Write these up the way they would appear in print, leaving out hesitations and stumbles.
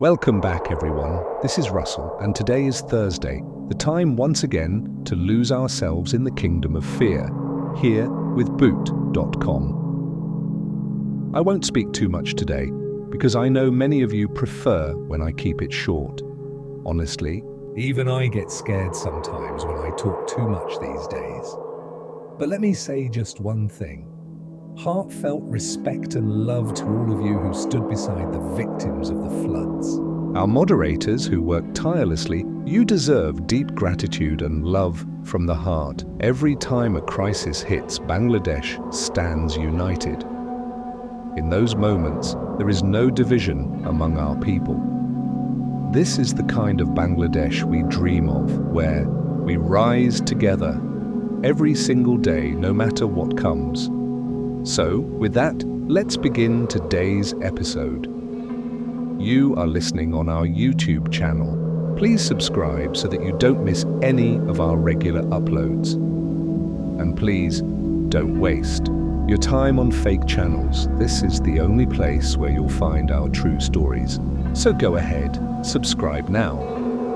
Welcome back, everyone. This is Russell, and today is Thursday, the time once again to lose ourselves in the kingdom of fear, here with boot.com. I won't speak too much today, because I know many of you prefer when I keep it short. Honestly, even I get scared sometimes when I talk too much these days. But let me say just one thing. Heartfelt respect and love to all of you who stood beside the victims of the floods. Our moderators who worked tirelessly, you deserve deep gratitude and love from the heart. Every time a crisis hits, Bangladesh stands united. In those moments, there is no division among our people. This is the kind of Bangladesh we dream of, where we rise together every single day, no matter what comes. So, with that, let's begin today's episode. You are listening on our YouTube channel. Please subscribe so that you don't miss any of our regular uploads. And please, don't waste your time on fake channels. This is the only place where you'll find our true stories. So go ahead, subscribe now.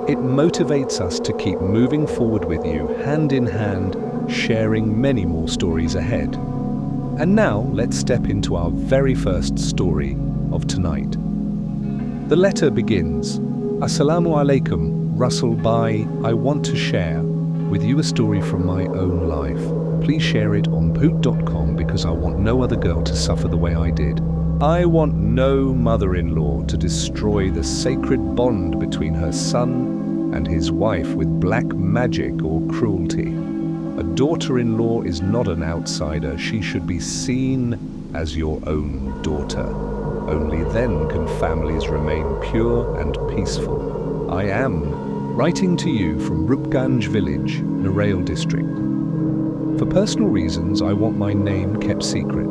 It motivates us to keep moving forward with you, hand in hand, sharing many more stories ahead. And now, let's step into our very first story of tonight. The letter begins, Assalamu alaikum, Russell Bhai. I want to share with you a story from my own life. Please share it on boot.com because I want no other girl to suffer the way I did. I want no mother-in-law to destroy the sacred bond between her son and his wife with black magic or cruelty. A daughter-in-law is not an outsider. She should be seen as your own daughter. Only then can families remain pure and peaceful. I am writing to you from Rupganj village, Narail district. For personal reasons, I want my name kept secret.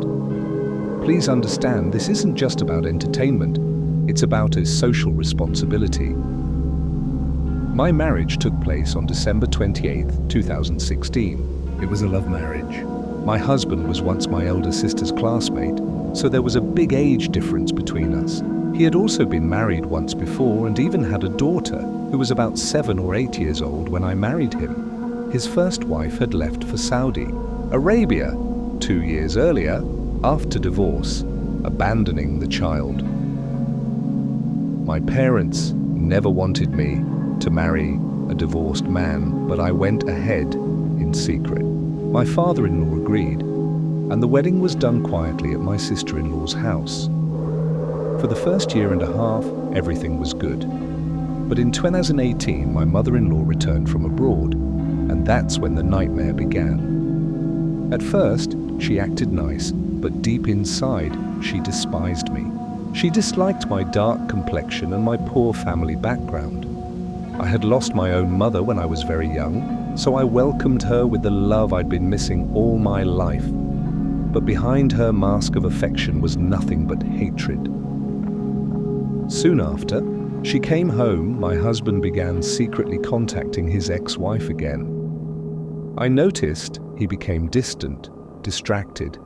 Please understand, this isn't just about entertainment. It's about a social responsibility. My marriage took place on December 28, 2016. It was a love marriage. My husband was once my elder sister's classmate, so there was a big age difference between us. He had also been married once before and even had a daughter who was about 7 or 8 years old when I married him. His first wife had left for Saudi Arabia 2 years earlier after divorce, abandoning the child. My parents never wanted me to marry a divorced man, but I went ahead in secret. My father-in-law agreed, and the wedding was done quietly at my sister-in-law's house. For the first year and a half, everything was good. But in 2018, my mother-in-law returned from abroad, and that's when the nightmare began. At first, she acted nice, but deep inside, she despised me. She disliked my dark complexion and my poor family background. I had lost my own mother when I was very young, so I welcomed her with the love I'd been missing all my life. But behind her mask of affection was nothing but hatred. Soon after, she came home, my husband began secretly contacting his ex-wife again. I noticed he became distant, distracted.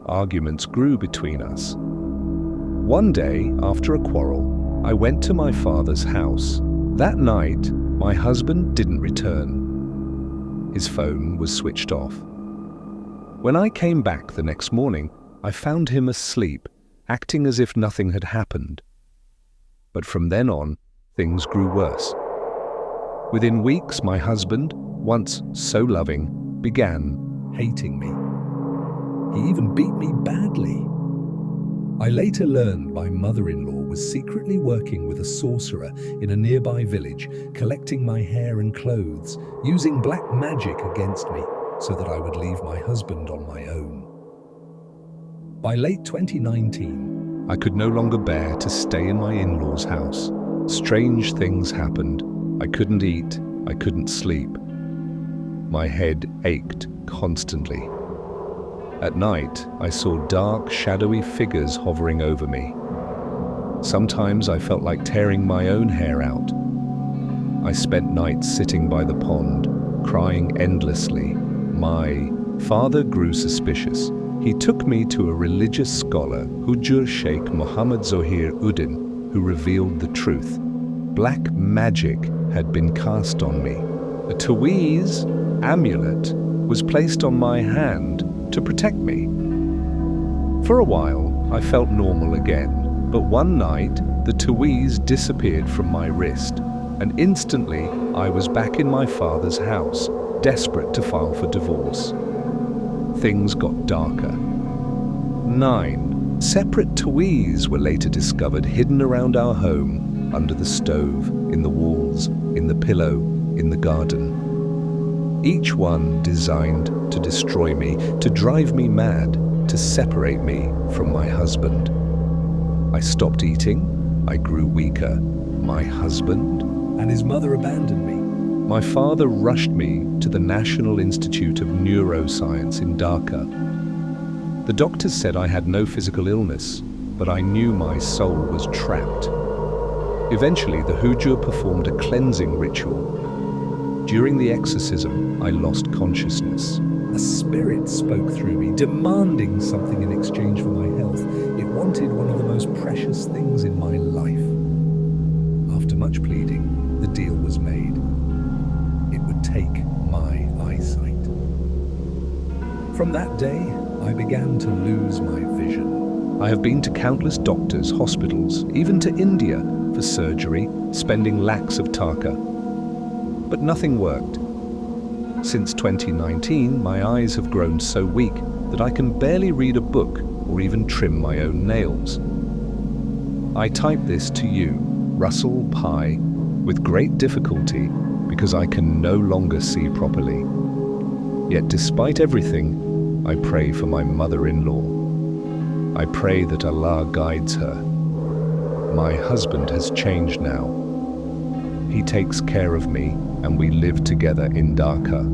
Arguments grew between us. One day, after a quarrel, I went to my father's house. That night, my husband didn't return. His phone was switched off. When I came back the next morning, I found him asleep, acting as if nothing had happened. But from then on, things grew worse. Within weeks, my husband, once so loving, began hating me. He even beat me badly. I later learned my mother-in-law was secretly working with a sorcerer in a nearby village, collecting my hair and clothes, using black magic against me so that I would leave my husband on my own. By late 2019, I could no longer bear to stay in my in-laws' house. Strange things happened. I couldn't eat, I couldn't sleep. My head ached constantly. At night, I saw dark, shadowy figures hovering over me. Sometimes I felt like tearing my own hair out. I spent nights sitting by the pond, crying endlessly. My father grew suspicious. He took me to a religious scholar, Hujur Sheikh Muhammad Zohir Uddin, who revealed the truth. Black magic had been cast on me. A Tawiz amulet was placed on my hand to protect me. For a while, I felt normal again, but one night, the Tawiz disappeared from my wrist, and instantly I was back in my father's house, desperate to file for divorce. Things got darker. 9 separate Tawiz were later discovered hidden around our home, under the stove, in the walls, in the pillow, in the garden. Each one designed to destroy me, to drive me mad, to separate me from my husband. I stopped eating, I grew weaker. My husband and his mother abandoned me. My father rushed me to the National Institute of Neuroscience in Dhaka. The doctors said I had no physical illness, but I knew my soul was trapped. Eventually, the Hujur performed a cleansing ritual. During the exorcism, I lost consciousness. A spirit spoke through me, demanding something in exchange for my health. It wanted one of the most precious things in my life. After much pleading, the deal was made. It would take my eyesight. From that day, I began to lose my vision. I have been to countless doctors, hospitals, even to India for surgery, spending lakhs of taka. But nothing worked. Since 2019, my eyes have grown so weak that I can barely read a book or even trim my own nails. I type this to you, Russell Pye, with great difficulty because I can no longer see properly. Yet despite everything, I pray for my mother-in-law. I pray that Allah guides her. My husband has changed now. He takes care of me and we live together in Dhaka.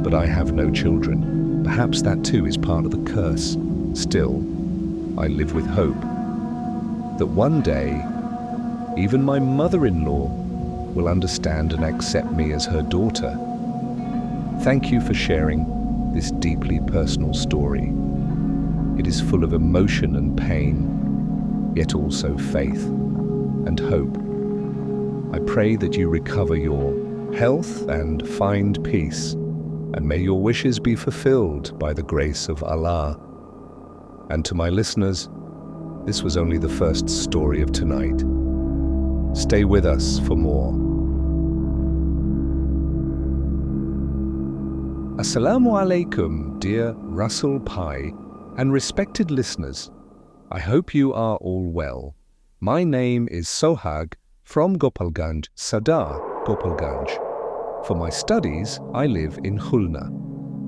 But I have no children. Perhaps that too is part of the curse. Still, I live with hope that one day, even my mother-in-law will understand and accept me as her daughter. Thank you for sharing this deeply personal story. It is full of emotion and pain, yet also faith and hope. I pray that you recover your health and find peace, and may your wishes be fulfilled by the grace of Allah. And to my listeners, this was only the first story of tonight. Stay with us for more. Assalamu alaikum, dear Russell Pye and respected listeners. I hope you are all well. My name is Sohag from Gopalganj, Sadar, Gopalganj. For my studies, I live in Khulna.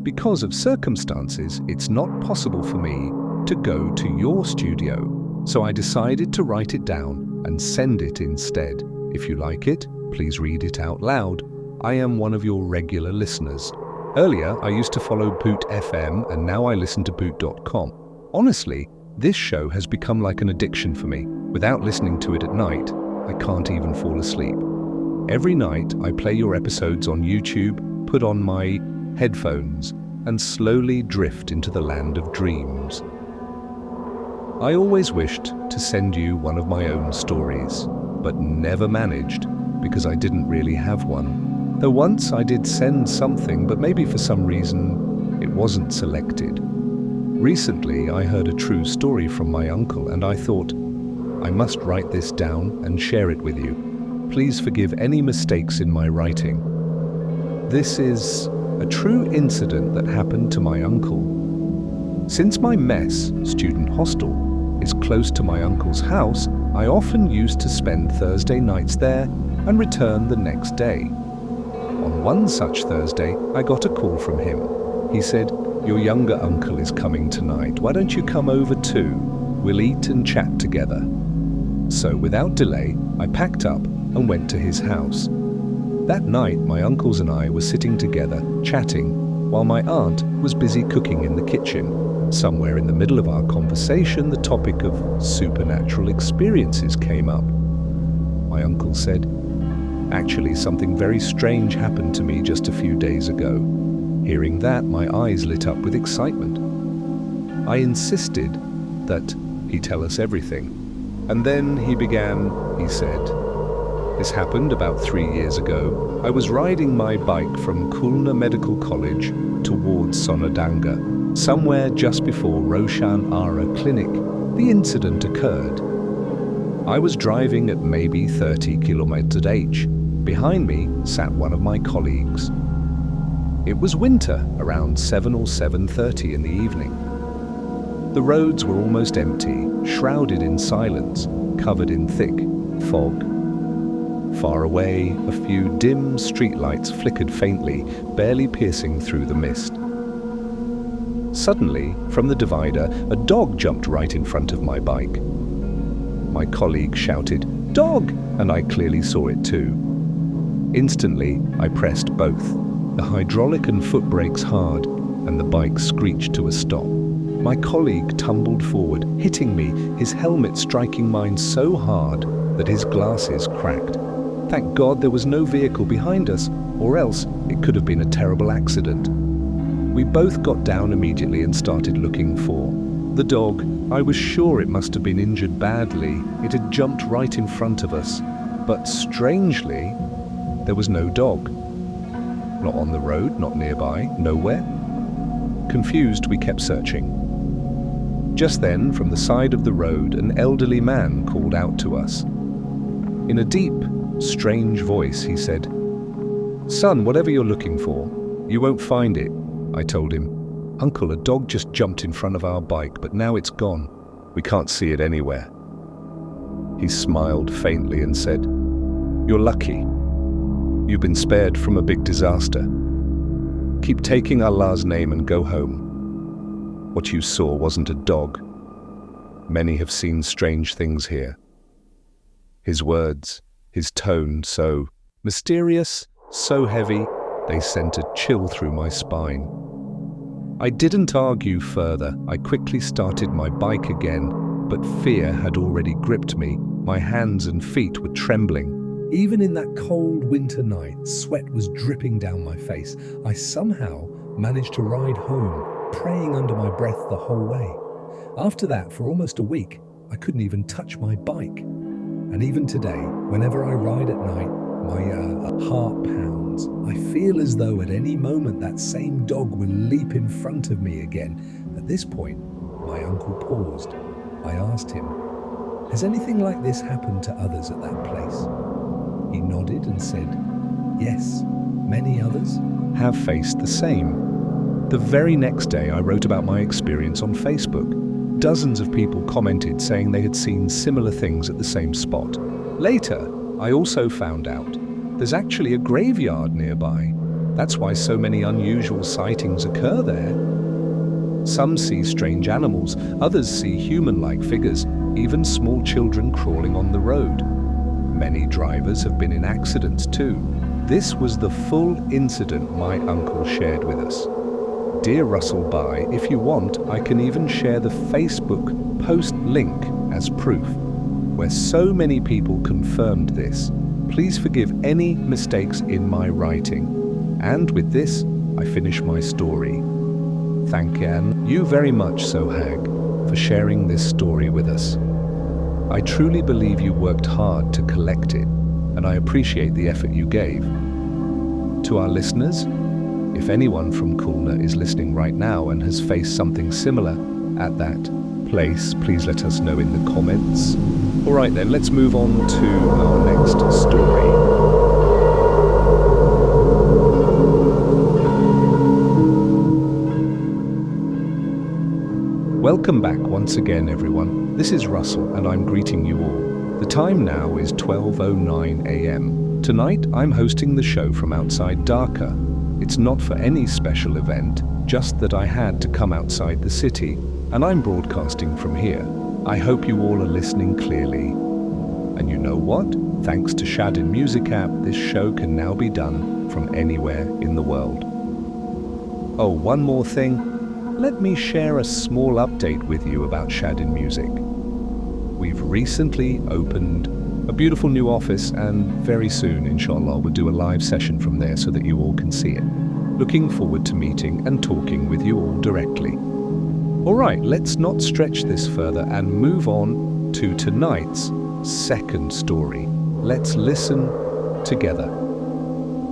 Because of circumstances, it's not possible for me to go to your studio, so I decided to write it down and send it instead. If you like it, please read it out loud. I am one of your regular listeners. Earlier, I used to follow Boot FM and now I listen to Boot.com. Honestly, this show has become like an addiction for me. Without listening to it at night, I can't even fall asleep. Every night, I play your episodes on YouTube, put on my headphones, and slowly drift into the land of dreams. I always wished to send you one of my own stories, but never managed because I didn't really have one. Though once I did send something, but maybe for some reason it wasn't selected. Recently, I heard a true story from my uncle and I thought, I must write this down and share it with you. Please forgive any mistakes in my writing. This is a true incident that happened to my uncle. Since my mess, student hostel, is close to my uncle's house, I often used to spend Thursday nights there and return the next day. On one such Thursday, I got a call from him. He said, "Your younger uncle is coming tonight. Why don't you come over too? We'll eat and chat together." So without delay, I packed up and went to his house. That night, my uncles and I were sitting together, chatting, while my aunt was busy cooking in the kitchen. Somewhere in the middle of our conversation, the topic of supernatural experiences came up. My uncle said, "Actually, something very strange happened to me just a few days ago." Hearing that, my eyes lit up with excitement. I insisted that he tell us everything. And then he began, he said. This happened about 3 years ago. I was riding my bike from Khulna Medical College towards Sonadanga, somewhere just before Roshan Ara Clinic. The incident occurred. I was driving at maybe 30 km/h. Behind me sat one of my colleagues. It was winter, around 7 or 7:30 in the evening. The roads were almost empty, shrouded in silence, covered in thick fog. Far away, a few dim streetlights flickered faintly, barely piercing through the mist. Suddenly, from the divider, a dog jumped right in front of my bike. My colleague shouted, "Dog!" and I clearly saw it too. Instantly, I pressed both, the hydraulic and foot brakes hard, and the bike screeched to a stop. My colleague tumbled forward, hitting me, his helmet striking mine so hard that his glasses cracked. Thank God there was no vehicle behind us, or else it could have been a terrible accident. We both got down immediately and started looking for the dog. I was sure it must have been injured badly. It had jumped right in front of us. But strangely, there was no dog. Not on the road, not nearby, nowhere. Confused, we kept searching. Just then, from the side of the road, an elderly man called out to us. In a deep, strange voice, he said, "Son, whatever you're looking for, you won't find it." I told him, "Uncle, a dog just jumped in front of our bike, but now it's gone. We can't see it anywhere." He smiled faintly and said, "You're lucky. You've been spared from a big disaster. Keep taking Allah's name and go home. What you saw wasn't a dog. Many have seen strange things here." His words, his tone, so mysterious, so heavy, they sent a chill through my spine. I didn't argue further. I quickly started my bike again, but fear had already gripped me. My hands and feet were trembling. Even in that cold winter night, sweat was dripping down my face. I somehow managed to ride home, praying under my breath the whole way. After that, for almost a week, I couldn't even touch my bike. And even today, whenever I ride at night, my heart pounds. I feel as though at any moment that same dog will leap in front of me again. At this point, my uncle paused. I asked him, "Has anything like this happened to others at that place?" He nodded and said, "Yes, many others have faced the same." The very next day, I wrote about my experience on Facebook. Dozens of people commented saying they had seen similar things at the same spot. Later, I also found out there's actually a graveyard nearby. That's why so many unusual sightings occur there. Some see strange animals, others see human-like figures, even small children crawling on the road. Many drivers have been in accidents too. This was the full incident my uncle shared with us. Dear Russell Bye, if you want, I can even share the Facebook post link as proof, where so many people confirmed this. Please forgive any mistakes in my writing. And with this, I finish my story. Thank you very much, Sohag, for sharing this story with us. I truly believe you worked hard to collect it, and I appreciate the effort you gave. To our listeners, if anyone from Khulna is listening right now and has faced something similar at that place, please let us know in the comments. All right then, let's move on to our next story. Welcome back once again, everyone. This is Russell, and I'm greeting you all. The time now is 12:09 a.m. Tonight, I'm hosting the show from outside Dhaka. It's not for any special event, just that I had to come outside the city, and I'm broadcasting from here. I hope you all are listening clearly. And you know what? Thanks to Shadin Music app, this show can now be done from anywhere in the world. Oh, one more thing. Let me share a small update with you about Shadin Music. We've recently opened a beautiful new office, and very soon, inshallah, we'll do a live session from there so that you all can see it. Looking forward to meeting and talking with you all directly. All right, let's not stretch this further and move on to tonight's second story. Let's listen together.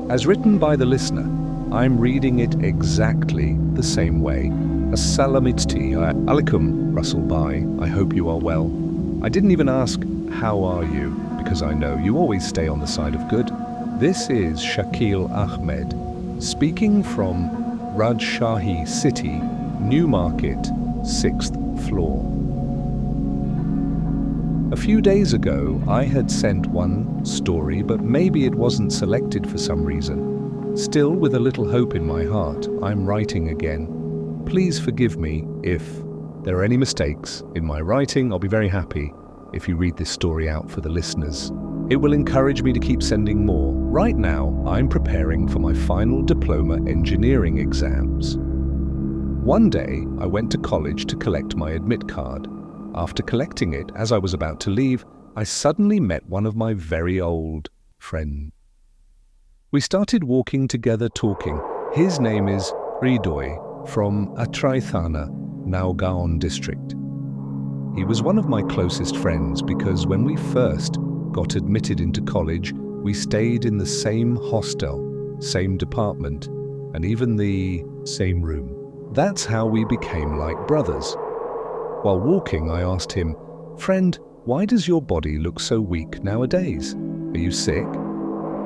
As written by the listener, I'm reading it exactly the same way. Assalamualaikum alaikum, Russell Bai. I hope you are well. I didn't even ask, how are you? Because I know you always stay on the side of good. This is Shakil Ahmed, speaking from Rajshahi City, Newmarket, 6th floor. A few days ago, I had sent one story, but maybe it wasn't selected for some reason. Still, with a little hope in my heart, I'm writing again. Please forgive me if there are any mistakes in my writing. I'll be very happy if you read this story out for the listeners. It will encourage me to keep sending more. Right now, I'm preparing for my final diploma engineering exams. One day, I went to college to collect my admit card. After collecting it, as I was about to leave, I suddenly met one of my very old friends. We started walking together talking. His name is Hridoy from Atraithana, Naugaon district. He was one of my closest friends because when we first got admitted into college, we stayed in the same hostel, same department, and even the same room. That's how we became like brothers. While walking, I asked him, "Friend, why does your body look so weak nowadays? Are you sick?"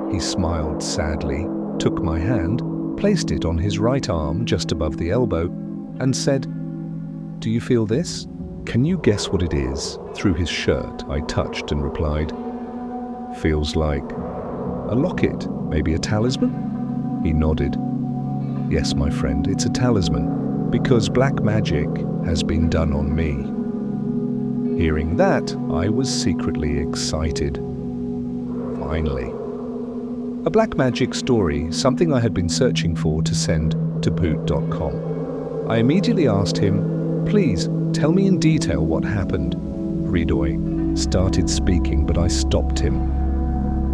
He smiled sadly, took my hand, placed it on his right arm just above the elbow, and said, "Do you feel this?" "Can you guess what it is?" Through his shirt, I touched and replied, "Feels like a locket, maybe a talisman?" He nodded. "Yes, my friend, it's a talisman, because black magic has been done on me." Hearing that, I was secretly excited. Finally. A black magic story, something I had been searching for to send to boot.com. I immediately asked him, "Please, tell me in detail what happened." Hridoy started speaking, but I stopped him.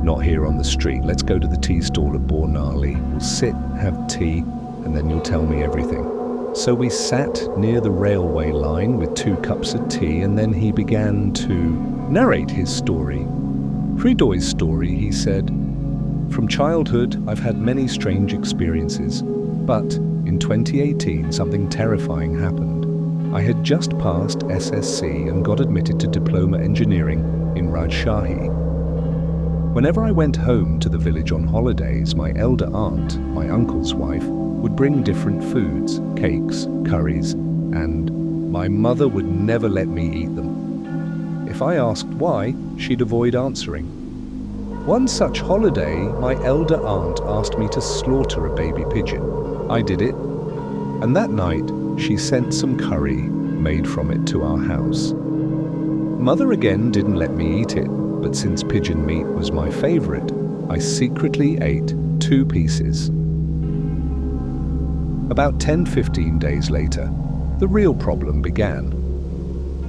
"Not here on the street. Let's go to the tea stall at Bornali. We'll sit, have tea, and then you'll tell me everything." So we sat near the railway line with 2 cups of tea, and then he began to narrate his story. Hridoy's story, he said, "From childhood, I've had many strange experiences, but in 2018, something terrifying happened. I had just passed SSC and got admitted to diploma engineering in Rajshahi. Whenever I went home to the village on holidays, my elder aunt, my uncle's wife, would bring different foods, cakes, curries, and my mother would never let me eat them. If I asked why, she'd avoid answering. One such holiday, my elder aunt asked me to slaughter a baby pigeon. I did it, and that night she sent some curry made from it to our house. Mother again didn't let me eat it, but since pigeon meat was my favorite, I secretly ate 2 pieces. About 10-15 days later, the real problem began.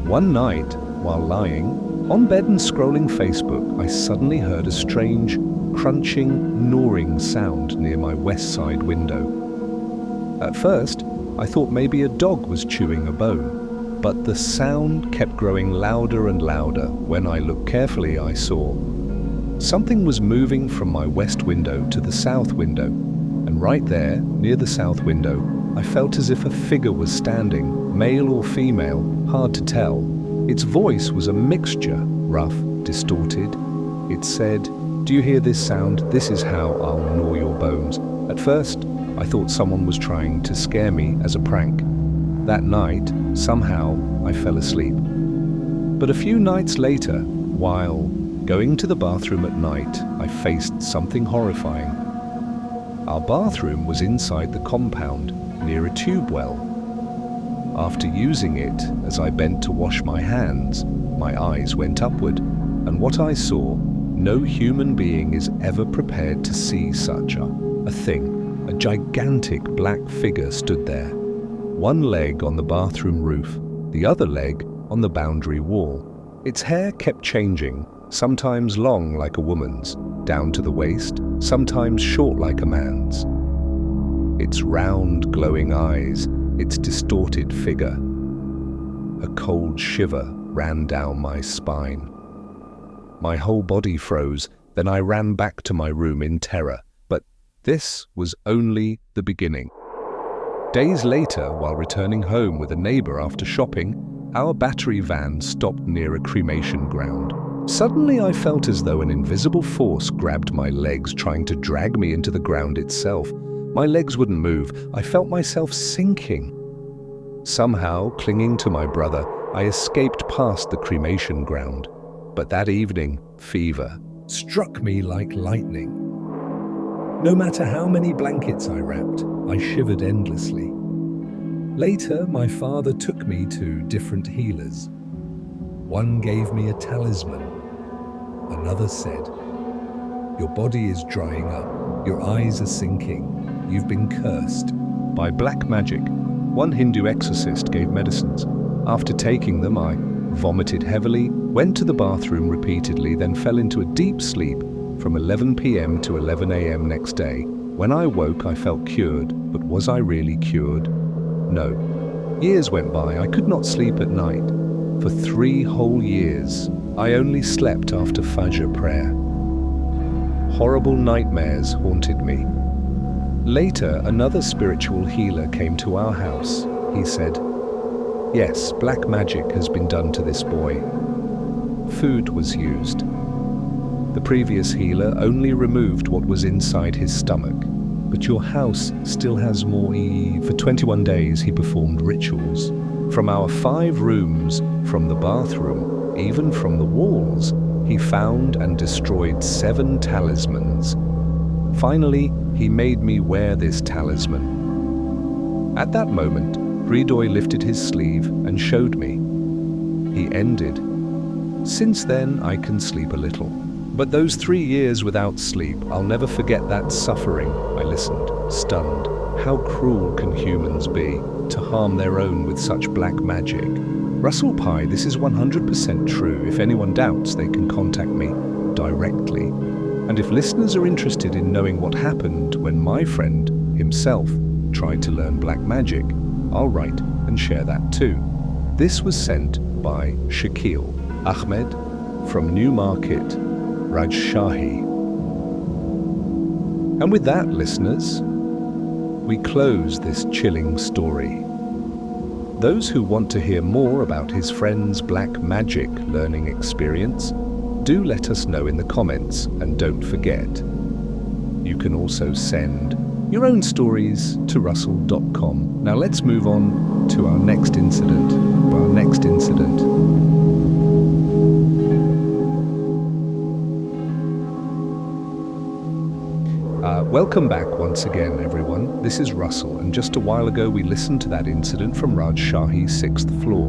One night, while lying on bed and scrolling Facebook, I suddenly heard a strange, crunching, gnawing sound near my west side window. At first, I thought maybe a dog was chewing a bone, but the sound kept growing louder and louder. When I looked carefully, I saw something was moving from my west window to the south window, and right there, near the south window, I felt as if a figure was standing, male or female, hard to tell. Its voice was a mixture, rough, distorted. It said, "Do you hear this sound? This is how I'll gnaw your bones." At first, I thought someone was trying to scare me as a prank. That night, somehow, I fell asleep. But a few nights later, while going to the bathroom at night, I faced something horrifying. Our bathroom was inside the compound, near a tube well. After using it, as I bent to wash my hands, my eyes went upward, and what I saw, no human being is ever prepared to see such a thing. A gigantic black figure stood there. One leg on the bathroom roof, the other leg on the boundary wall. Its hair kept changing, sometimes long like a woman's, down to the waist, sometimes short like a man's. Its round, glowing eyes, its distorted figure. A cold shiver ran down my spine. My whole body froze, then I ran back to my room in terror. But this was only the beginning. Days later, while returning home with a neighbor after shopping, our battery van stopped near a cremation ground. Suddenly I felt as though an invisible force grabbed my legs, trying to drag me into the ground itself. My legs wouldn't move. I felt myself sinking. Somehow, clinging to my brother, I escaped past the cremation ground. But that evening, fever struck me like lightning. No matter how many blankets I wrapped, I shivered endlessly. Later, my father took me to different healers. One gave me a talisman. Another said, "Your body is drying up. Your eyes are sinking. You've been cursed." By black magic, one Hindu exorcist gave medicines. After taking them, I vomited heavily, went to the bathroom repeatedly, then fell into a deep sleep from 11 p.m. to 11 a.m. next day. When I woke, I felt cured, but was I really cured? No. Years went by. I could not sleep at night. For 3 whole years, I only slept after Fajr prayer. Horrible nightmares haunted me. Later, another spiritual healer came to our house. He said, "Yes, black magic has been done to this boy." Food was used. The previous healer only removed what was inside his stomach, but your house still has more. For 21 days he performed rituals. From our 5 rooms, from the bathroom, even from the walls, he found and destroyed 7 talismans. Finally, he made me wear this talisman. At that moment, Hridoy lifted his sleeve and showed me. He ended. Since then, I can sleep a little. But those 3 years without sleep, I'll never forget that suffering. I listened, stunned. How cruel can humans be to harm their own with such black magic? Russell Pye, this is 100% true. If anyone doubts, they can contact me directly. And if listeners are interested in knowing what happened when my friend himself tried to learn black magic, I'll write and share that too. This was sent by Shakil Ahmed from Newmarket, Rajshahi. And with that, listeners, we close this chilling story. Those who want to hear more about his friend's black magic learning experience, do let us know in the comments, and don't forget, you can also send your own stories to russell.com. Now let's move on to our next incident. Welcome back once again, everyone. This is Russell, and just a while ago we listened to that incident from Rajshahi's 6th floor.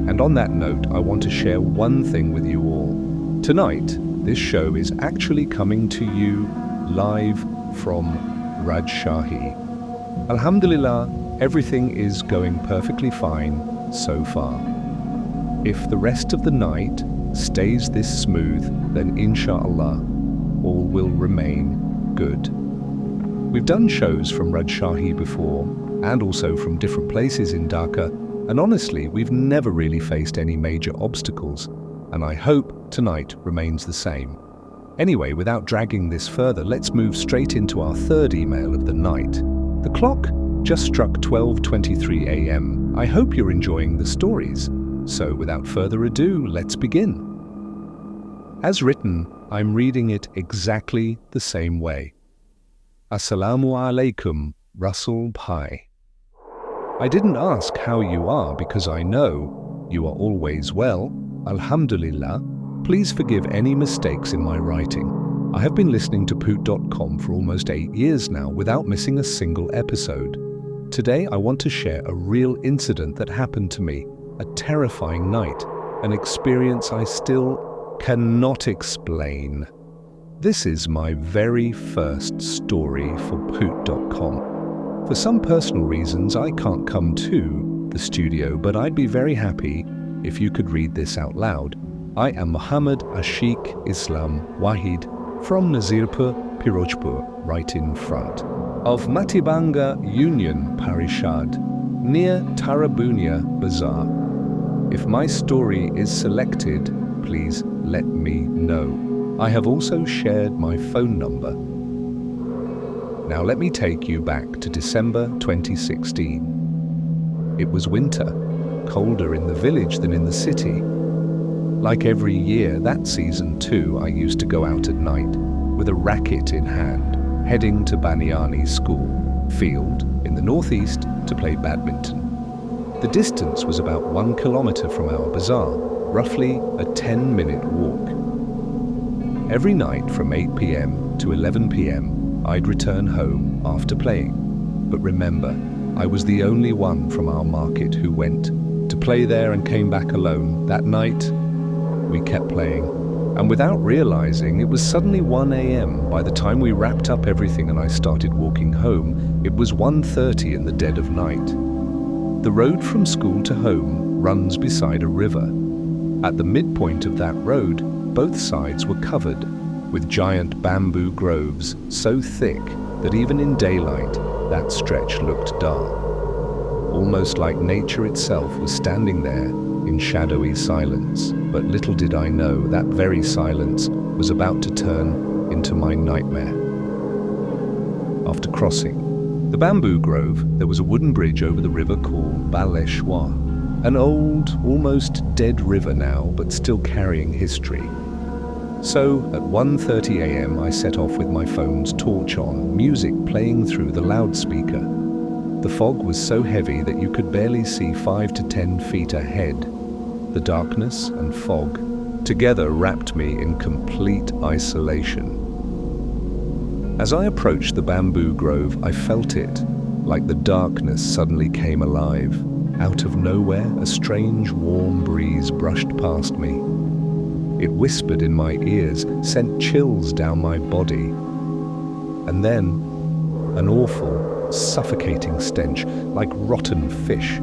And on that note, I want to share one thing with you all. Tonight, this show is actually coming to you live from Rajshahi. Alhamdulillah, everything is going perfectly fine so far. If the rest of the night stays this smooth, then inshallah, all will remain good. We've done shows from Rajshahi before, and also from different places in Dhaka, and honestly, we've never really faced any major obstacles, and I hope tonight remains the same. Anyway, without dragging this further, let's move straight into our 3rd email of the night. The clock just struck 12:23 a.m. I hope you're enjoying the stories. So without further ado, let's begin. As written, I'm reading it exactly the same way. Assalamu alaikum, Russell Pye. I didn't ask how you are because I know you are always well. Alhamdulillah. Please forgive any mistakes in my writing. I have been listening to Poot.com for almost 8 years now without missing a single episode. Today I want to share a real incident that happened to me, a terrifying night, an experience I still cannot explain. This is my very first story for Poot.com. For some personal reasons, I can't come to the studio, but I'd be very happy if you could read this out loud. I am Muhammad Ashik Islam Wahid from Nazirpur, Pirojpur, right in front of Matibanga Union Parishad, near Tarabunia Bazaar. If my story is selected, please let me know. I have also shared my phone number. Now let me take you back to December 2016. It was winter, colder in the village than in the city. Like every year, that season too, I used to go out at night with a racket in hand, heading to Baniani School field in the northeast to play badminton. The distance was about 1 kilometer from our bazaar, roughly a 10-minute walk. Every night from 8 p.m. to 11 p.m., I'd return home after playing. But remember, I was the only one from our market who went to play there and came back alone. That night, we kept playing, and without realizing, it was suddenly 1 a.m. By the time we wrapped up everything and I started walking home, it was 1:30 in the dead of night. The road from school to home runs beside a river. At the midpoint of that road, both sides were covered with giant bamboo groves so thick that even in daylight, that stretch looked dark. Almost like nature itself was standing there in shadowy silence. But little did I know that very silence was about to turn into my nightmare. After crossing the bamboo grove, there was a wooden bridge over the river called Baleshwa, an old, almost dead river now, but still carrying history. So, at 1:30 a.m., I set off with my phone's torch on, music playing through the loudspeaker. The fog was so heavy that you could barely see 5 to 10 feet ahead. The darkness and fog together wrapped me in complete isolation. As I approached the bamboo grove, I felt it, like the darkness suddenly came alive. Out of nowhere, a strange, warm breeze brushed past me. It whispered in my ears, sent chills down my body. And then, an awful, suffocating stench, like rotten fish.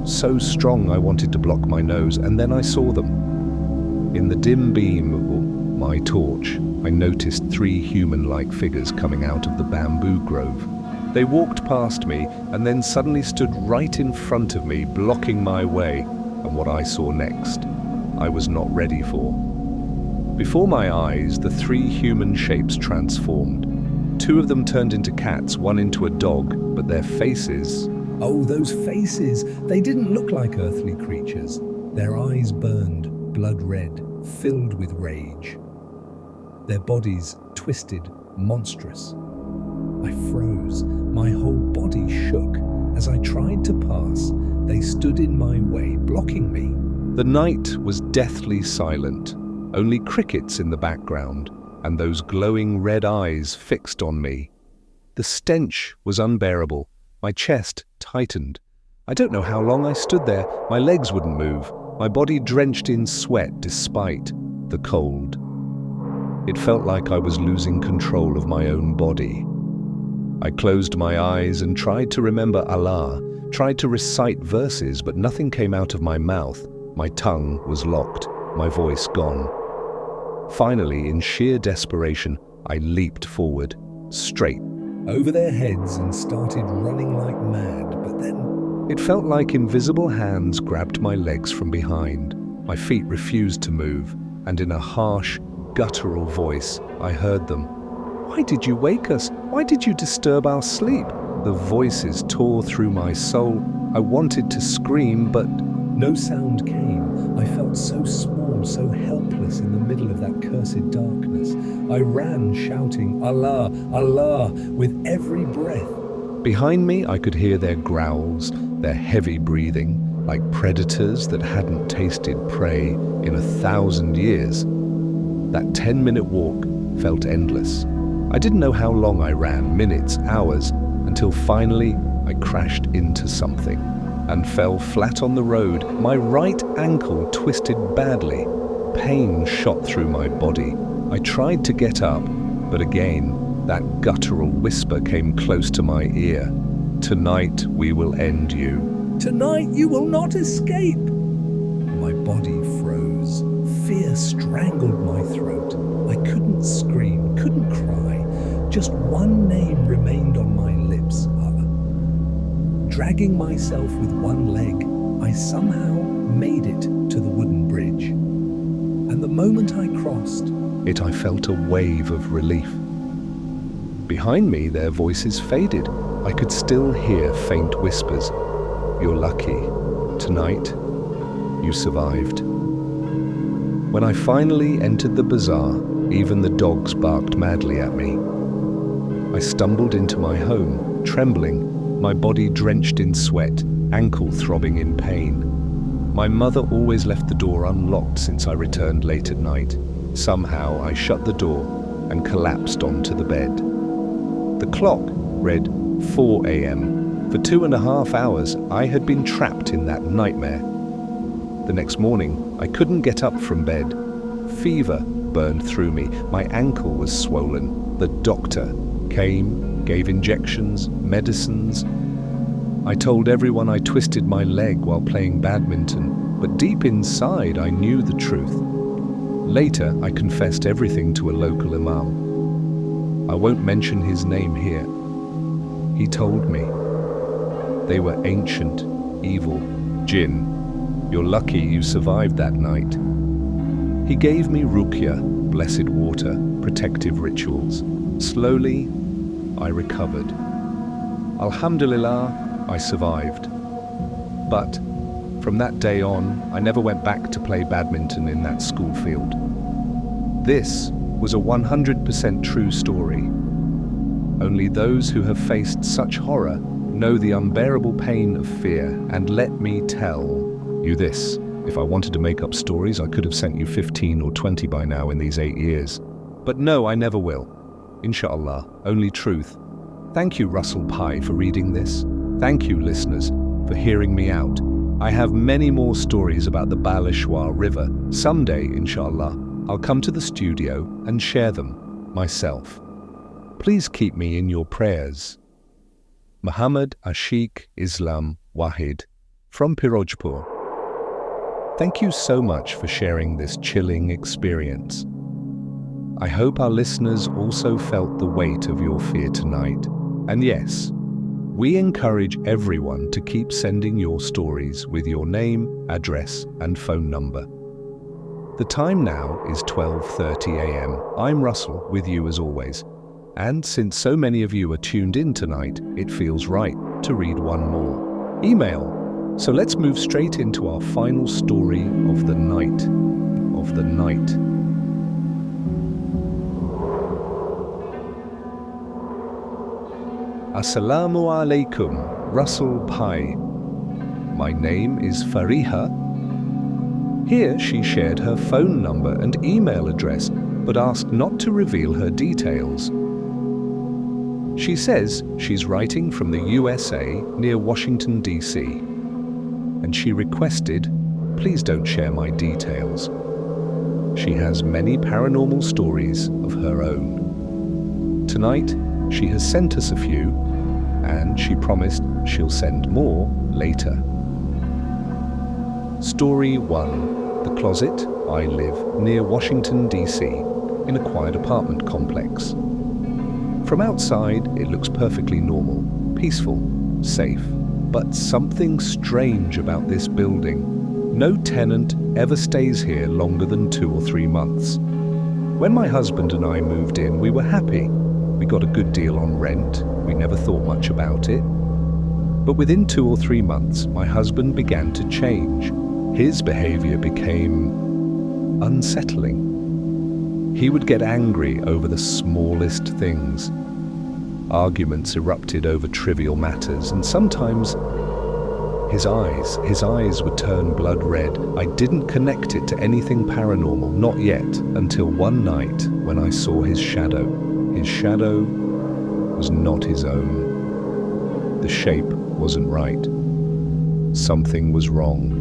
So strong I wanted to block my nose, and then I saw them. In the dim beam of my torch, I noticed 3 human-like figures coming out of the bamboo grove. They walked past me and then suddenly stood right in front of me, blocking my way, and what I saw next, I was not ready for. Before my eyes, the 3 human shapes transformed. 2 of them turned into cats, 1 into a dog, but their faces... Oh, those faces! They didn't look like earthly creatures. Their eyes burned, blood red, filled with rage. Their bodies twisted, monstrous. I froze. My whole body shook. As I tried to pass, they stood in my way, blocking me. The night was deathly silent, only crickets in the background, and those glowing red eyes fixed on me. The stench was unbearable. My chest tightened. I don't know how long I stood there. My legs wouldn't move. My body drenched in sweat despite the cold. It felt like I was losing control of my own body. I closed my eyes and tried to remember Allah, tried to recite verses, but nothing came out of my mouth. My tongue was locked, my voice gone. Finally, in sheer desperation, I leaped forward, straight over their heads and started running like mad, but then it felt like invisible hands grabbed my legs from behind. My feet refused to move, and in a harsh, guttural voice, I heard them. "Why did you wake us? Why did you disturb our sleep?" The voices tore through my soul. I wanted to scream, but no sound came. I felt so small, so helpless in the middle of that cursed darkness. I ran shouting, "Allah, Allah," with every breath. Behind me, I could hear their growls, their heavy breathing, like predators that hadn't tasted prey in 1,000 years. That 10-minute walk felt endless. I didn't know how long I ran, minutes, hours, until finally I crashed into something and fell flat on the road. My right ankle twisted badly. Pain shot through my body. I tried to get up, but again, that guttural whisper came close to my ear. "Tonight we will end you. Tonight you will not escape." My body froze. Fear strangled my throat. I couldn't scream, couldn't cry. Just one name remained on my lips, Allah. Dragging myself with one leg, I somehow made it to the wooden bridge. And the moment I crossed it, I felt a wave of relief. Behind me, their voices faded. I could still hear faint whispers. "You're lucky. Tonight, you survived." When I finally entered the bazaar, even the dogs barked madly at me. I stumbled into my home, trembling, my body drenched in sweat, ankle throbbing in pain. My mother always left the door unlocked since I returned late at night. Somehow I shut the door and collapsed onto the bed. The clock read 4 a.m. For 2.5 hours, I had been trapped in that nightmare. The next morning, I couldn't get up from bed. Fever burned through me. My ankle was swollen. The doctor came, gave injections, medicines. I told everyone I twisted my leg while playing badminton, but deep inside I knew the truth. Later, I confessed everything to a local imam. I won't mention his name here. He told me they were ancient, evil jinn. You're lucky you survived that night. He gave me ruqya, blessed water, protective rituals. Slowly, I recovered. Alhamdulillah, I survived. But from that day on, I never went back to play badminton in that school field. This was a 100% true story. Only those who have faced such horror know the unbearable pain of fear, and let me tell you this. If I wanted to make up stories, I could have sent you 15 or 20 by now in these 8 years. But no, I never will. Inshallah, only truth. Thank you, Russell Pye, for reading this. Thank you, listeners, for hearing me out. I have many more stories about the Balashwar River. Someday, inshallah, I'll come to the studio and share them myself. Please keep me in your prayers. Muhammad Ashiq Islam Wahid from Pirojpur. Thank you so much for sharing this chilling experience. I hope our listeners also felt the weight of your fear tonight. And yes, we encourage everyone to keep sending your stories with your name, address, and phone number. The time now is 12:30 a.m. I'm Russell, with you as always. And since so many of you are tuned in tonight, it feels right to read one more email. So let's move straight into our final story of the night. Assalamu alaikum, Russell Pye. My name is Fariha. Here she shared her phone number and email address, but asked not to reveal her details. She says she's writing from the USA near Washington, D.C., and she requested, please don't share my details. She has many paranormal stories of her own. Tonight, she has sent us a few, and she promised she'll send more later. Story 1. The Closet. I live near Washington, D.C., in a quiet apartment complex. From outside, it looks perfectly normal, peaceful, safe. But something strange about this building. No tenant ever stays here longer than 2 or 3 months. When my husband and I moved in, we were happy. We got a good deal on rent. We never thought much about it. But within 2 or 3 months, my husband began to change. His behavior became unsettling. He would get angry over the smallest things. Arguments erupted over trivial matters, and sometimes his eyes would turn blood red. I didn't connect it to anything paranormal, not yet, until one night when I saw his shadow. His shadow was not his own. The shape wasn't right. Something was wrong.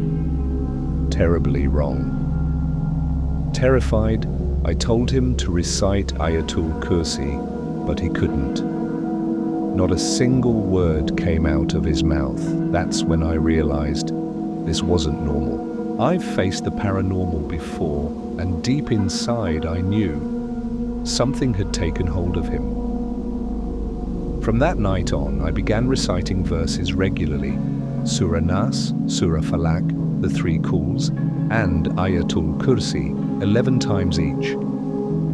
Terribly wrong. Terrified, I told him to recite Ayatul Kursi, but he couldn't. Not a single word came out of his mouth. That's when I realized this wasn't normal. I've faced the paranormal before, and deep inside I knew something had taken hold of him. From that night on, I began reciting verses regularly. Surah Nas, Surah Falak, the three calls, and Ayatul Kursi 11 times each.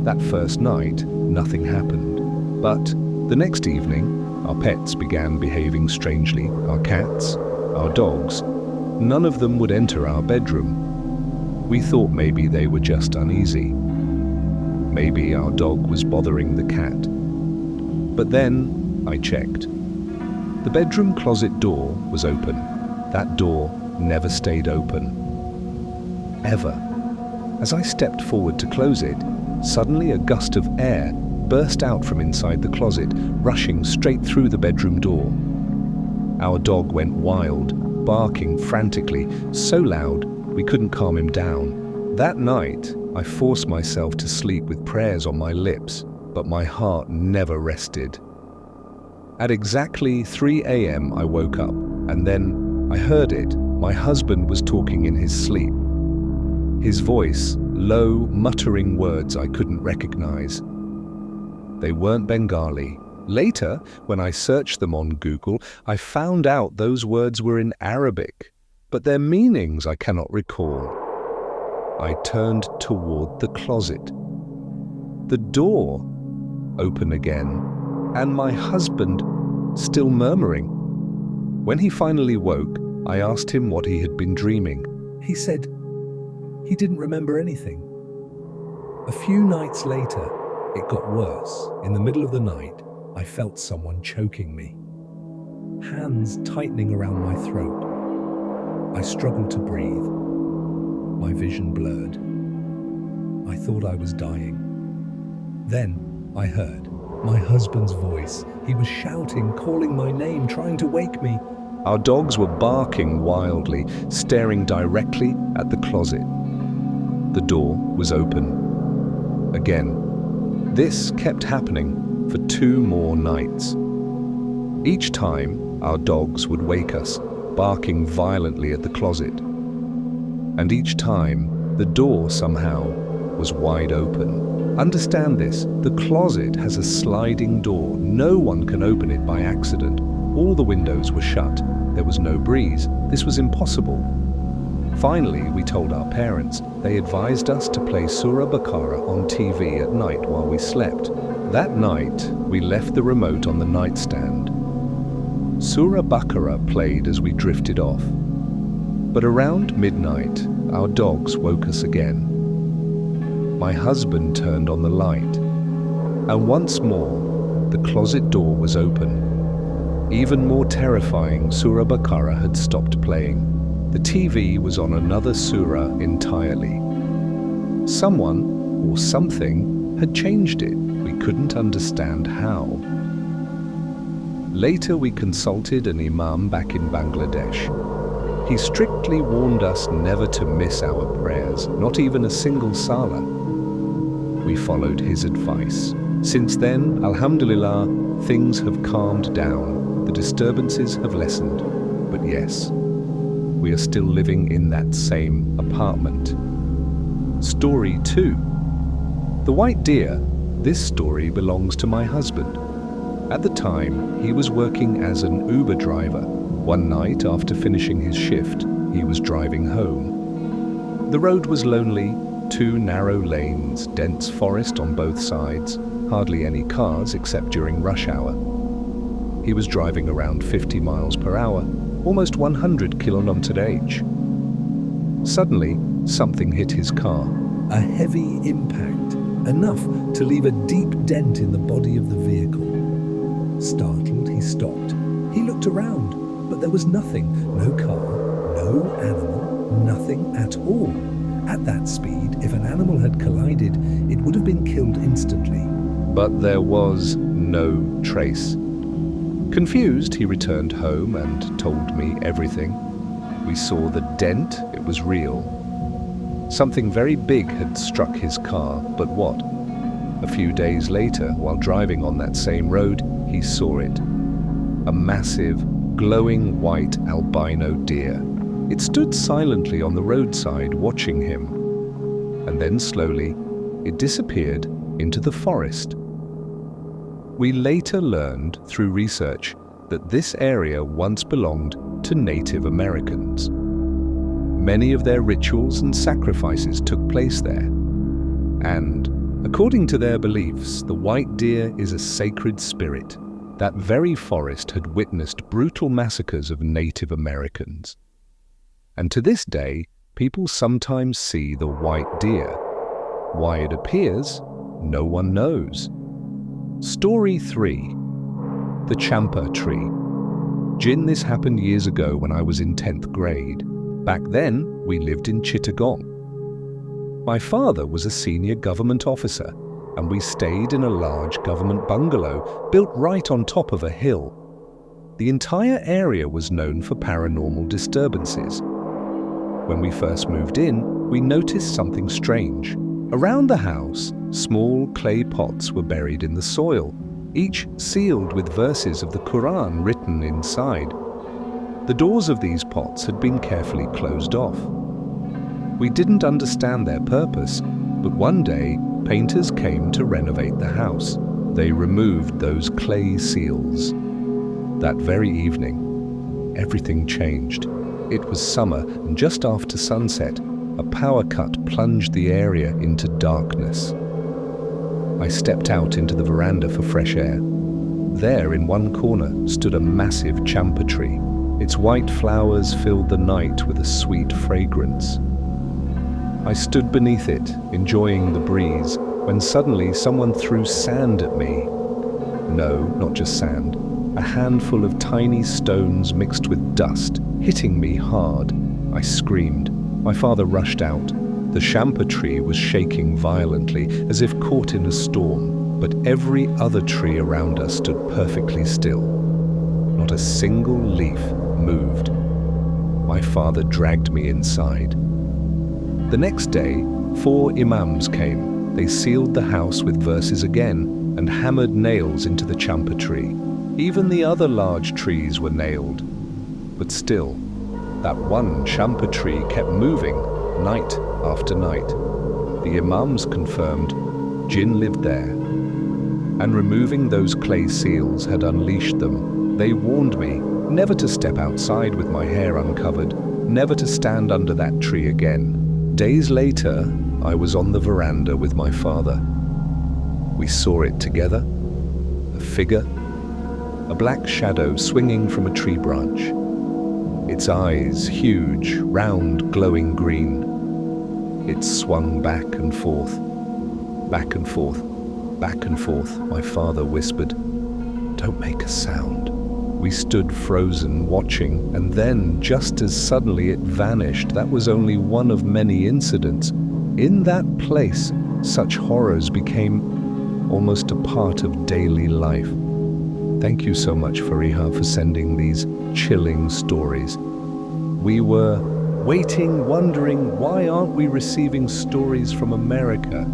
That first night, nothing happened. But the next evening, our pets began behaving strangely. Our cats, our dogs, none of them would enter our bedroom. We thought maybe they were just uneasy. Maybe our dog was bothering the cat. But then I checked. The bedroom closet door was open. That door never stayed open. Ever. As I stepped forward to close it, suddenly a gust of air burst out from inside the closet, rushing straight through the bedroom door. Our dog went wild, barking frantically, so loud we couldn't calm him down. That night, I forced myself to sleep with prayers on my lips, but my heart never rested. At exactly 3 a.m. I woke up, and then I heard it. My husband was talking in his sleep. His voice, low, muttering words I couldn't recognize. They weren't Bengali. Later, when I searched them on Google, I found out those words were in Arabic, but their meanings I cannot recall. I turned toward the closet. The door opened again, and my husband still murmuring. When he finally woke, I asked him what he had been dreaming. He said he didn't remember anything. A few nights later, it got worse. In the middle of the night, I felt someone choking me. Hands tightening around my throat. I struggled to breathe. My vision blurred. I thought I was dying. Then I heard my husband's voice. He was shouting, calling my name, trying to wake me. Our dogs were barking wildly, staring directly at the closet. The door was open. Again. This kept happening for 2 more nights. Each time, our dogs would wake us, barking violently at the closet. And each time, the door somehow was wide open. Understand this, the closet has a sliding door. No one can open it by accident. All the windows were shut. There was no breeze. This was impossible. Finally, we told our parents. They advised us to play Surah Baqarah on TV at night while we slept. That night, we left the remote on the nightstand. Surah Baqarah played as we drifted off. But around midnight, our dogs woke us again. My husband turned on the light, and once more, the closet door was open. Even more terrifying, Surah Baqarah had stopped playing. The TV was on another surah entirely. Someone, or something, had changed it. We couldn't understand how. Later we consulted an imam back in Bangladesh. He strictly warned us never to miss our prayers, not even a single salah. We followed his advice. Since then, alhamdulillah, things have calmed down. The disturbances have lessened. But yes, we are still living in that same apartment. Story 2. The white deer. This story belongs to my husband. At the time, he was working as an Uber driver. One night, after finishing his shift, he was driving home. The road was lonely, 2 narrow lanes, dense forest on both sides, hardly any cars except during rush hour. He was driving around 50 miles per hour, almost 100 km/h. Suddenly, something hit his car. A heavy impact, enough to leave a deep dent in the body of the vehicle. Startled, he stopped. He looked around, but there was nothing. No car, no animal, nothing at all. At that speed, if an animal had collided, it would have been killed instantly. But there was no trace. Confused, he returned home and told me everything. We saw the dent, it was real. Something very big had struck his car, but what? A few days later, while driving on that same road, he saw it. A massive, glowing white albino deer. It stood silently on the roadside, watching him. And then slowly, it disappeared into the forest. We later learned through research that this area once belonged to Native Americans. Many of their rituals and sacrifices took place there. And, according to their beliefs, the white deer is a sacred spirit. That very forest had witnessed brutal massacres of Native Americans. And to this day, people sometimes see the white deer. Why it appears, no one knows. Story 3. The Champa Tree. Jin, this happened years ago when I was in 10th grade. Back then, we lived in Chittagong. My father was a senior government officer, and we stayed in a large government bungalow built right on top of a hill. The entire area was known for paranormal disturbances. When we first moved in, we noticed something strange. Around the house, small clay pots were buried in the soil, each sealed with verses of the Quran written inside. The doors of these pots had been carefully closed off. We didn't understand their purpose, but one day, painters came to renovate the house. They removed those clay seals. That very evening, everything changed. It was summer, and just after sunset, a power cut plunged the area into darkness. I stepped out into the veranda for fresh air. There, in one corner, stood a massive champa tree. Its white flowers filled the night with a sweet fragrance. I stood beneath it, enjoying the breeze, when suddenly someone threw sand at me. No, not just sand. A handful of tiny stones mixed with dust, hitting me hard. I screamed. My father rushed out. The champa tree was shaking violently, as if caught in a storm, but every other tree around us stood perfectly still. Not a single leaf moved. My father dragged me inside. The next day, 4 imams came. They sealed the house with verses again and hammered nails into the champa tree. Even the other large trees were nailed. But still, that one champa tree kept moving, night after night. The imams confirmed Jinn lived there, and removing those clay seals had unleashed them. They warned me never to step outside with my hair uncovered, never to stand under that tree again. Days later, I was on the veranda with my father. We saw it together, a figure, a black shadow swinging from a tree branch. Its eyes huge, round, glowing green. It swung back and forth, back and forth, back and forth. My father whispered, "Don't make a sound." We stood frozen, watching, and then, just as suddenly it vanished. That was only one of many incidents. In that place, such horrors became almost a part of daily life. Thank you so much, Fariha, for sending these chilling stories. We were waiting, wondering, why aren't we receiving stories from America?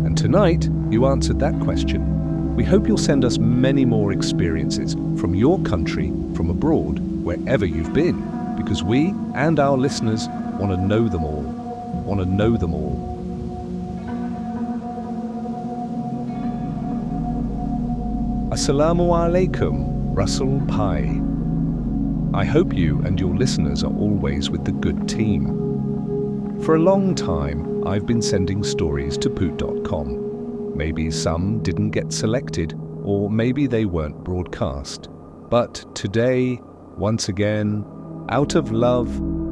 And tonight, you answered that question. We hope you'll send us many more experiences from your country, from abroad, wherever you've been, because we and our listeners want to know them all. Want to know them all. Assalamu alaikum, Russell Pai. I hope you and your listeners are always with the good team. For a long time, I've been sending stories to poot.com. Maybe some didn't get selected, or maybe they weren't broadcast. But today, once again, out of love,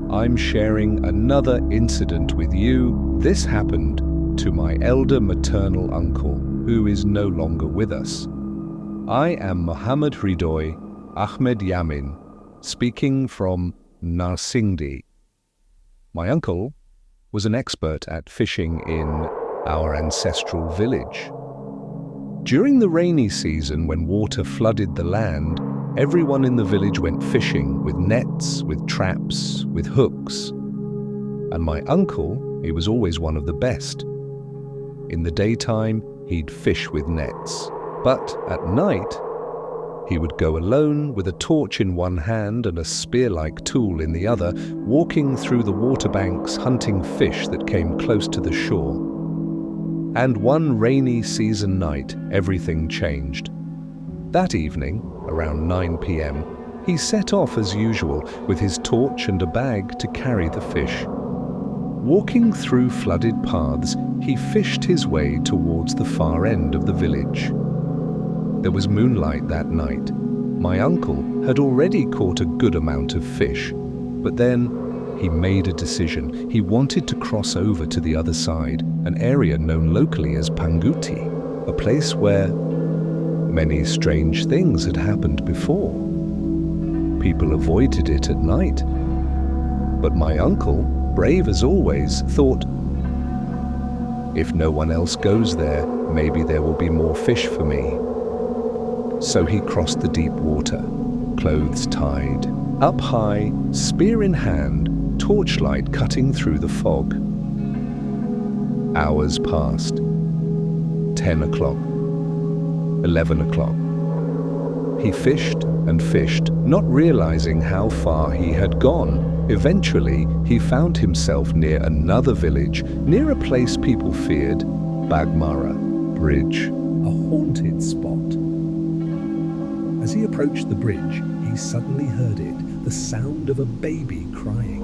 I'm sharing another incident with you. This happened to my elder maternal uncle, who is no longer with us. I am Muhammad Hridoy Ahmed Yamin, speaking from Narsingdi. My uncle was an expert at fishing in our ancestral village. During the rainy season, when water flooded the land, everyone in the village went fishing with nets, with traps, with hooks. And my uncle, he was always one of the best. In the daytime, he'd fish with nets. But at night, he would go alone with a torch in one hand and a spear-like tool in the other, walking through the water banks, hunting fish that came close to the shore. And one rainy season night, everything changed. That evening, around 9 p.m., He set off as usual with his torch and a bag to carry the fish. Walking through flooded paths, he fished his way towards the far end of the village. There was moonlight that night. My uncle had already caught a good amount of fish, but then he made a decision. He wanted to cross over to the other side, an area known locally as Panguti, a place where many strange things had happened before. People avoided it at night. But my uncle, brave as always, thought, if no one else goes there, maybe there will be more fish for me. So he crossed the deep water, clothes tied, up high, spear in hand, torchlight cutting through the fog. Hours passed. 10 o'clock. 11 o'clock. He fished and fished, not realizing how far he had gone. Eventually, he found himself near another village, near a place people feared, Bagmara Bridge, a haunted spot. As he approached the bridge, he suddenly heard it, the sound of a baby crying.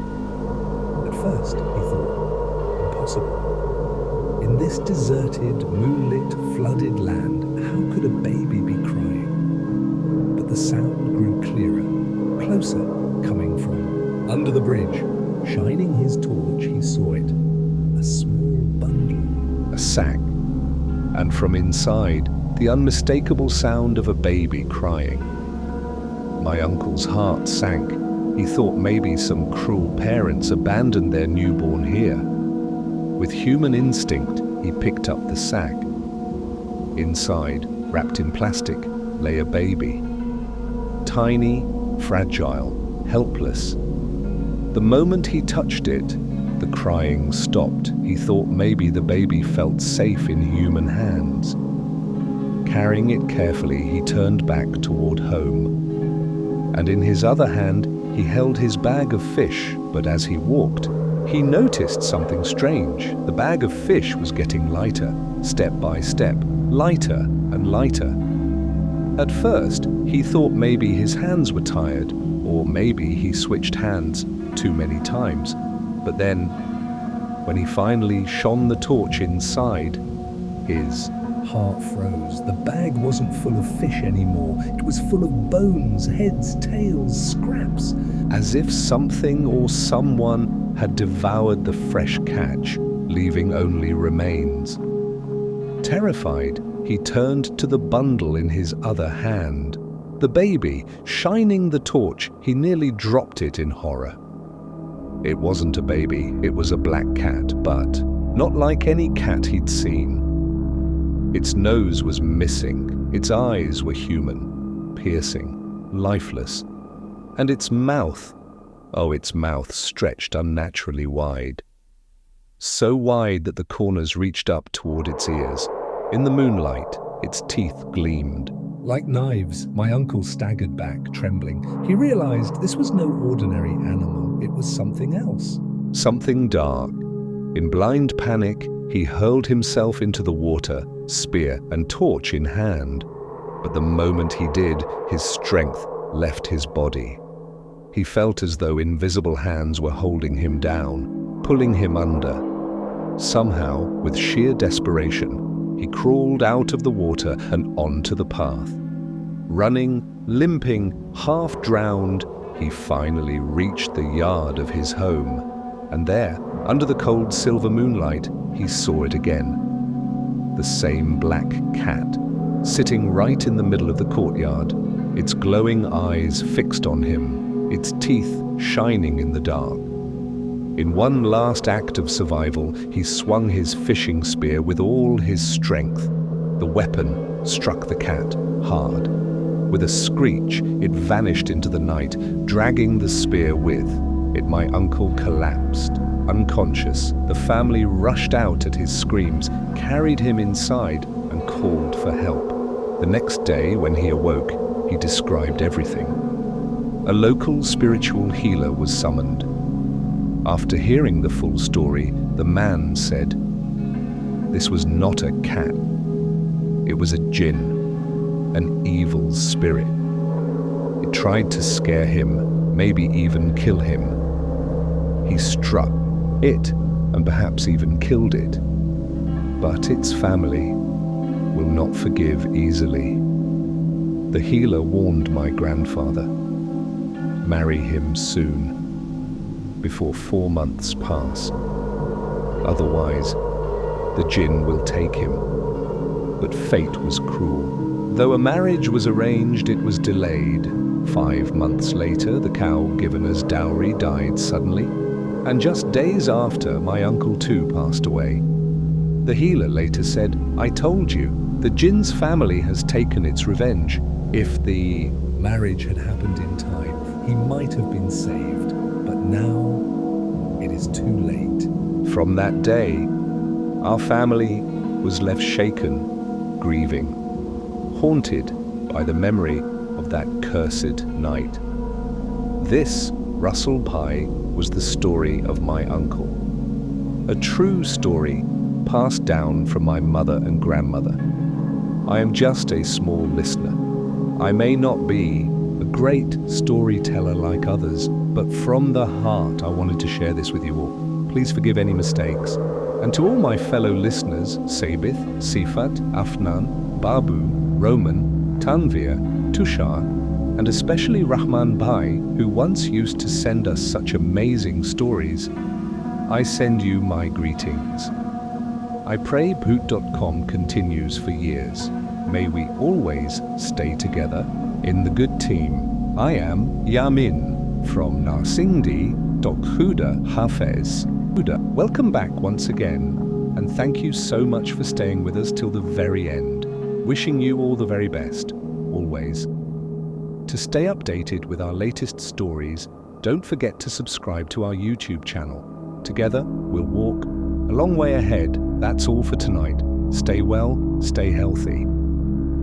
At first, he thought, impossible. In this deserted, moonlit, flooded land, how could a baby be crying? But the sound grew clearer, closer, coming from under the bridge. Shining his torch, he saw it. A small bundle. A sack. And from inside, the unmistakable sound of a baby crying. My uncle's heart sank. He thought maybe some cruel parents abandoned their newborn here. With human instinct, he picked up the sack. Inside, wrapped in plastic, lay a baby. Tiny, fragile, helpless. The moment he touched it, the crying stopped. He thought maybe the baby felt safe in human hands. Carrying it carefully, he turned back toward home. And in his other hand, he held his bag of fish, but as he walked, he noticed something strange. The bag of fish was getting lighter, step by step, lighter and lighter. At first, he thought maybe his hands were tired, or maybe he switched hands too many times. But then, when he finally shone the torch inside, his heart froze. The bag wasn't full of fish anymore. It was full of bones, heads, tails, scraps, as if something or someone had devoured the fresh catch, leaving only remains. Terrified, he turned to the bundle in his other hand. The baby, shining the torch, he nearly dropped it in horror. It wasn't a baby, it was a black cat, but not like any cat he'd seen. Its nose was missing, its eyes were human, piercing, lifeless, and its mouth stretched unnaturally wide. So wide that the corners reached up toward its ears. In the moonlight, its teeth gleamed. Like knives, my uncle staggered back, trembling. He realized this was no ordinary animal, it was something else. Something dark. In blind panic, he hurled himself into the water, spear and torch in hand. But the moment he did, his strength left his body. He felt as though invisible hands were holding him down, pulling him under. Somehow, with sheer desperation, he crawled out of the water and onto the path. Running, limping, half drowned, he finally reached the yard of his home. And there, under the cold silver moonlight, he saw it again. The same black cat, sitting right in the middle of the courtyard, its glowing eyes fixed on him, its teeth shining in the dark. In one last act of survival, he swung his fishing spear with all his strength. The weapon struck the cat hard. With a screech, it vanished into the night, dragging the spear with it. My uncle collapsed, unconscious. The family rushed out at his screams, carried him inside, and called for help. The next day, when he awoke, he described everything. A local spiritual healer was summoned. After hearing the full story, the man said, "This was not a cat. It was a jinn, an evil spirit. It tried to scare him, maybe even kill him. He struck it, and perhaps even killed it. But its family will not forgive easily. The healer warned my grandfather, marry him soon, before 4 months pass. Otherwise, the jinn will take him. But fate was cruel. Though a marriage was arranged, it was delayed. 5 months later, the cow given as dowry died suddenly, and just days after, my uncle too passed away. The healer later said, "I told you, the jinn's family has taken its revenge. If the marriage had happened in time, he might have been saved, but now it is too late." From that day, our family was left shaken, grieving, haunted by the memory of that cursed night. This, Russell Pye, was the story of my uncle. A true story passed down from my mother and grandmother. I am just a small listener. I may not be a great storyteller like others, but from the heart I wanted to share this with you all. Please forgive any mistakes. And to all my fellow listeners, Sabith, Sifat, Afnan, Babu, Roman, Tanvir, Tushar, and especially Rahman Bhai, who once used to send us such amazing stories, I send you my greetings. I pray Bhoot.com continues for years. May we always stay together in the good team. I am Yamin from Narsingdi, Dokhuda Hafez. Welcome back once again, and thank you so much for staying with us till the very end. Wishing you all the very best, always. To stay updated with our latest stories, don't forget to subscribe to our YouTube channel. Together, we'll walk a long way ahead. That's all for tonight. Stay well, stay healthy.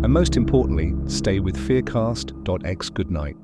And most importantly, stay with fearcast.x. Good night.